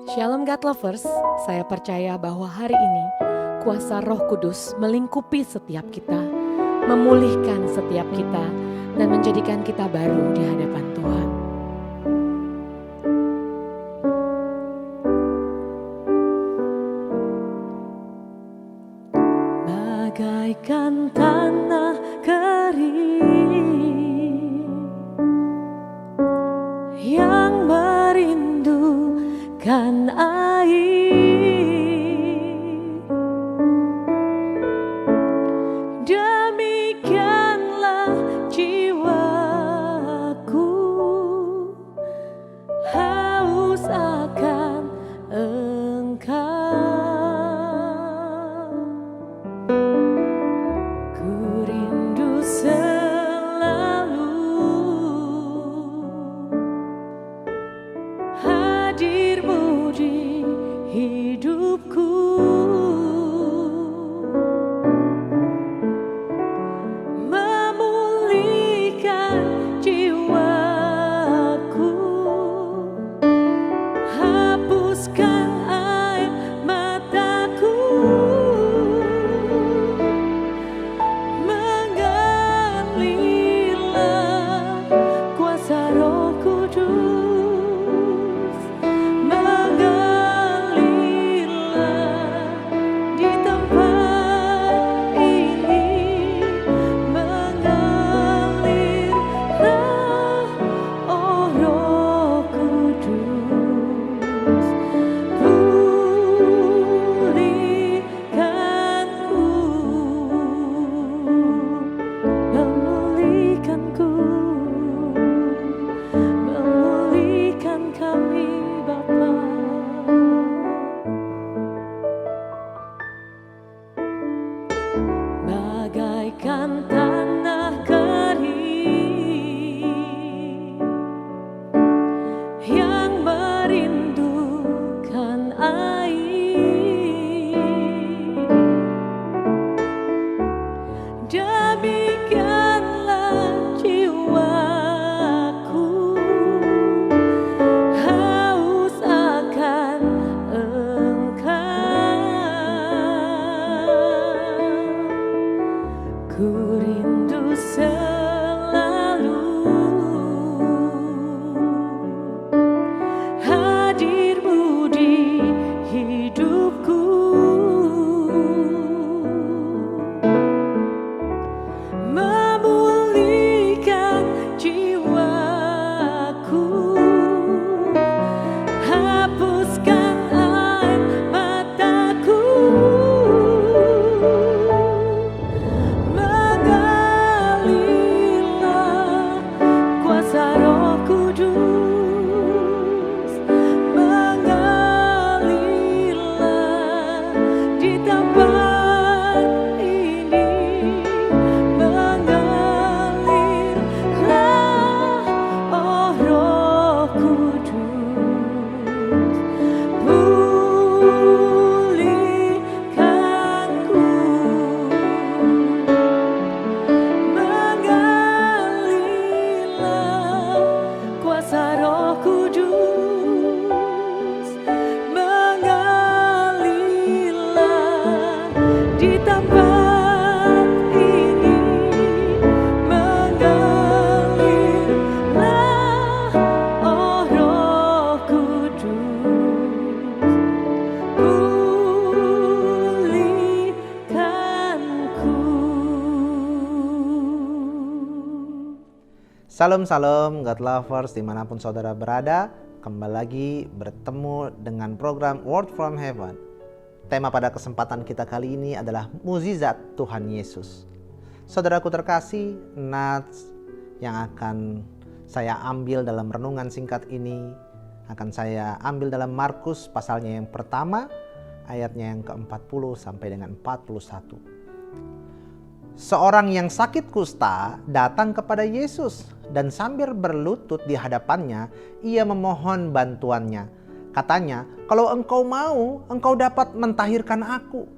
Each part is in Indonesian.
Shalom God Lovers, saya percaya bahwa hari ini kuasa Roh Kudus melingkupi setiap kita, memulihkan setiap kita, dan menjadikan kita baru di hadapan Tuhan. Bagaikan tanah kering yang merindukan air, demikianlah jiwaku haus akan Engkau. Ku rindu selalu hadir-Mu di hidupku, memulihkan jiwaku, hapuskan air mataku, mengalirlah kuasa Roh Kudus, mengalirlah di tempat ini, mengalirlah, oh Roh Kudus, pulihkanku, memulihkanku, memulihkan kami Bapa. Bagaikan tanah kering yang merindukan air, demikianlah jiwaku haus akan Engkau. Ku rindu selalu hadir-Mu di hidupku, memulihkan jiwaku, hapuskan air mataku, mengalirlah kuasa Roh Kudus, mengalirlah di tempat ini, mengalirlah, oh Roh Kudus, pulihkanku, mengalirlah kuasa Roh Kudus, mengalirlah di tempat ini, mengalirlah, oh Roh Kudus, pulihkanku. Salam God Lovers dimanapun saudara berada. Kembali lagi bertemu dengan program Word from Heaven. Tema pada kesempatan kita kali ini adalah mukjizat Tuhan Yesus. Saudaraku terkasih, nats yang akan saya ambil dalam renungan singkat ini akan saya ambil dalam Markus pasalnya yang pertama, ayatnya yang ke-40 sampai dengan 41. Seorang yang sakit kusta datang kepada Yesus dan sambil berlutut di hadapannya, ia memohon bantuannya. Katanya, kalau engkau mau, engkau dapat mentahirkan aku.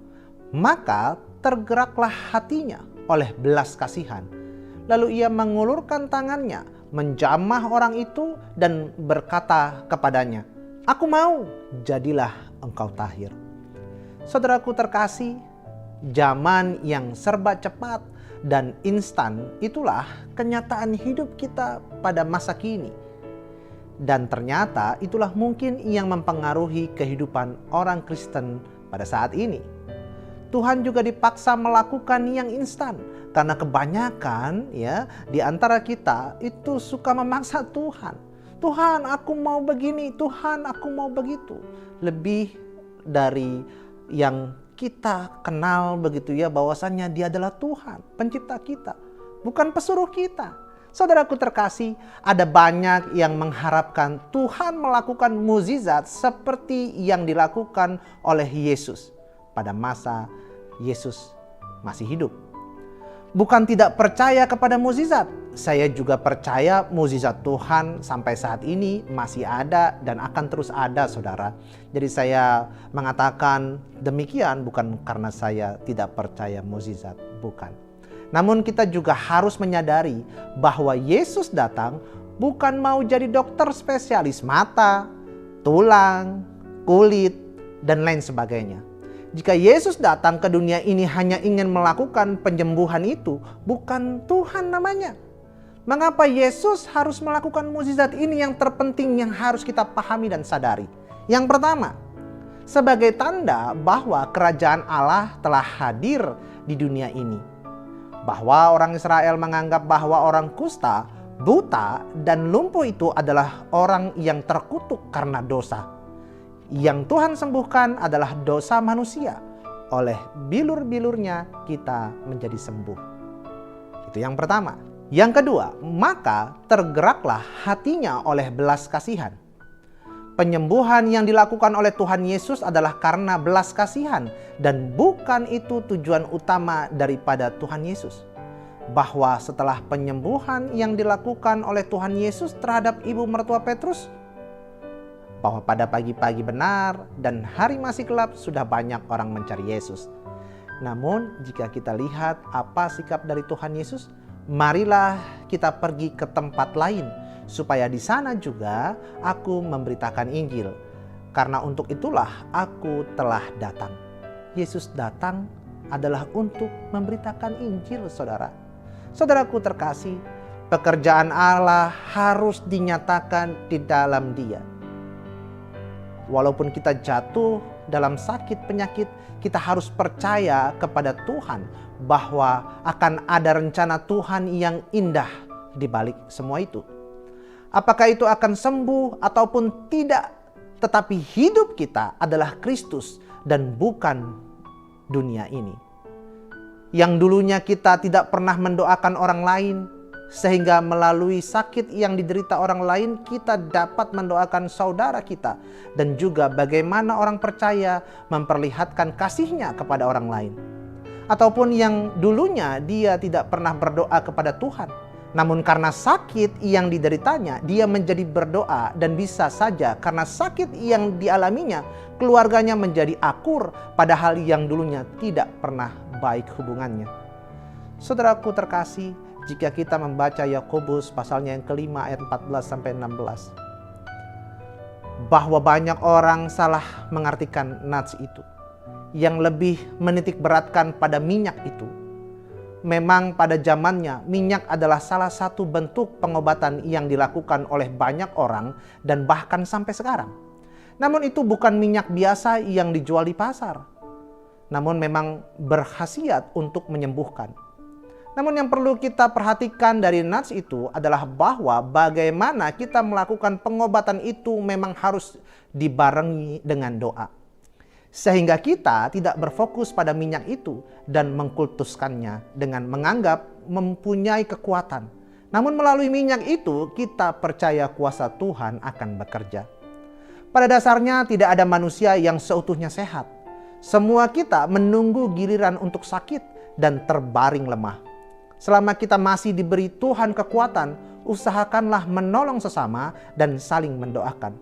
Maka tergeraklah hatinya oleh belas kasihan. Lalu ia mengulurkan tangannya, menjamah orang itu dan berkata kepadanya, Aku mau, jadilah engkau tahir. Saudaraku terkasih, zaman yang serba cepat dan instan itulah kenyataan hidup kita pada masa kini. Dan ternyata itulah mungkin yang mempengaruhi kehidupan orang Kristen pada saat ini. Tuhan juga dipaksa melakukan yang instan karena kebanyakan di antara kita itu suka memaksa Tuhan. Tuhan, aku mau begini, Tuhan, aku mau begitu. Lebih dari yang kita kenal begitu bahwasannya Dia adalah Tuhan, pencipta kita, bukan pesuruh kita. Saudaraku terkasih, ada banyak yang mengharapkan Tuhan melakukan mukjizat seperti yang dilakukan oleh Yesus pada masa Yesus masih hidup. Bukan tidak percaya kepada mukjizat, saya juga percaya mukjizat Tuhan sampai saat ini masih ada dan akan terus ada, saudara. Jadi saya mengatakan demikian bukan karena saya tidak percaya mukjizat, bukan. Namun kita juga harus menyadari bahwa Yesus datang bukan mau jadi dokter spesialis mata, tulang, kulit, dan lain sebagainya. Jika Yesus datang ke dunia ini hanya ingin melakukan penyembuhan itu, bukan Tuhan namanya. Mengapa Yesus harus melakukan mukjizat ini yang terpenting yang harus kita pahami dan sadari? Yang pertama, sebagai tanda bahwa kerajaan Allah telah hadir di dunia ini. Bahwa orang Israel menganggap bahwa orang kusta, buta, dan lumpuh itu adalah orang yang terkutuk karena dosa. Yang Tuhan sembuhkan adalah dosa manusia. Oleh bilur-bilurnya kita menjadi sembuh. Itu yang pertama. Yang kedua, maka tergeraklah hatinya oleh belas kasihan. Penyembuhan yang dilakukan oleh Tuhan Yesus adalah karena belas kasihan dan bukan itu tujuan utama daripada Tuhan Yesus. Bahwa setelah penyembuhan yang dilakukan oleh Tuhan Yesus terhadap ibu mertua Petrus, bahwa pada pagi-pagi benar dan hari masih gelap sudah banyak orang mencari Yesus. Namun jika kita lihat apa sikap dari Tuhan Yesus, marilah kita pergi ke tempat lain supaya di sana juga aku memberitakan Injil. Karena untuk itulah aku telah datang. Yesus datang adalah untuk memberitakan Injil, saudara. Saudaraku terkasih, pekerjaan Allah harus dinyatakan di dalam Dia. Walaupun kita jatuh dalam sakit penyakit, kita harus percaya kepada Tuhan bahwa akan ada rencana Tuhan yang indah di balik semua itu. Apakah itu akan sembuh ataupun tidak, tetapi hidup kita adalah Kristus dan bukan dunia ini. Yang dulunya kita tidak pernah mendoakan orang lain, sehingga melalui sakit yang diderita orang lain kita dapat mendoakan saudara kita. Dan juga bagaimana orang percaya memperlihatkan kasihnya kepada orang lain. Ataupun yang dulunya dia tidak pernah berdoa kepada Tuhan, namun karena sakit yang dideritanya dia menjadi berdoa. Dan bisa saja karena sakit yang dialaminya keluarganya menjadi akur, padahal yang dulunya tidak pernah baik hubungannya. Saudaraku terkasih, jika kita membaca Yakobus pasalnya yang kelima ayat 14-16. Bahwa banyak orang salah mengartikan nats itu. Yang lebih menitik beratkan pada minyak itu. Memang pada zamannya minyak adalah salah satu bentuk pengobatan yang dilakukan oleh banyak orang dan bahkan sampai sekarang. Namun itu bukan minyak biasa yang dijual di pasar. Namun memang berkhasiat untuk menyembuhkan. Namun yang perlu kita perhatikan dari nats itu adalah bahwa bagaimana kita melakukan pengobatan itu memang harus dibarengi dengan doa. Sehingga kita tidak berfokus pada minyak itu dan mengkultuskannya dengan menganggap mempunyai kekuatan. Namun melalui minyak itu kita percaya kuasa Tuhan akan bekerja. Pada dasarnya tidak ada manusia yang seutuhnya sehat. Semua kita menunggu giliran untuk sakit dan terbaring lemah. Selama kita masih diberi Tuhan kekuatan, usahakanlah menolong sesama dan saling mendoakan.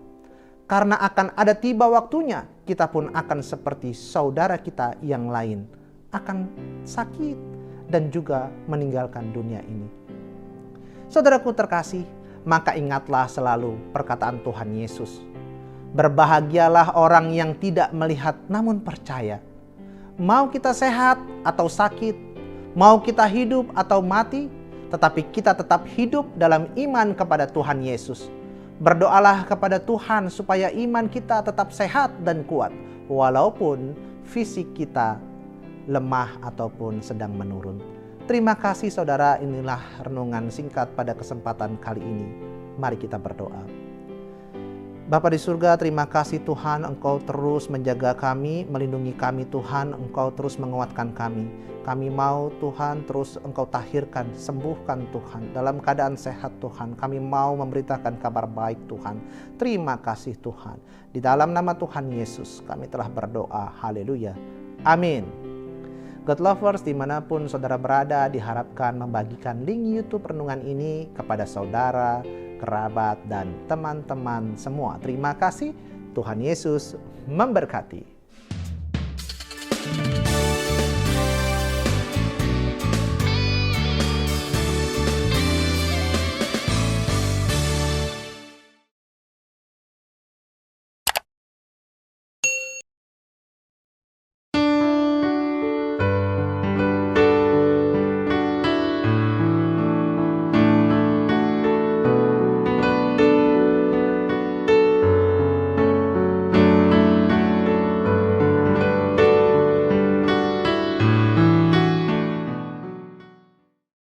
Karena akan ada tiba waktunya, kita pun akan seperti saudara kita yang lain, akan sakit dan juga meninggalkan dunia ini. Saudaraku terkasih, maka ingatlah selalu perkataan Tuhan Yesus, Berbahagialah orang yang tidak melihat namun percaya. Mau kita sehat atau sakit, mau kita hidup atau mati, tetapi kita tetap hidup dalam iman kepada Tuhan Yesus. Berdoalah kepada Tuhan supaya iman kita tetap sehat dan kuat, walaupun fisik kita lemah ataupun sedang menurun. Terima kasih saudara, inilah renungan singkat pada kesempatan kali ini. Mari kita berdoa. Bapa di surga, terima kasih Tuhan, Engkau terus menjaga kami, melindungi kami Tuhan, Engkau terus menguatkan kami. Kami mau Tuhan terus Engkau tahirkan, sembuhkan Tuhan, dalam keadaan sehat Tuhan. Kami mau memberitakan kabar baik Tuhan. Terima kasih Tuhan. Di dalam nama Tuhan Yesus kami telah berdoa. Haleluya. Amin. God lovers, dimanapun saudara berada, diharapkan membagikan link YouTube renungan ini kepada saudara, kerabat, dan teman-teman semua. Terima kasih. Tuhan Yesus memberkati.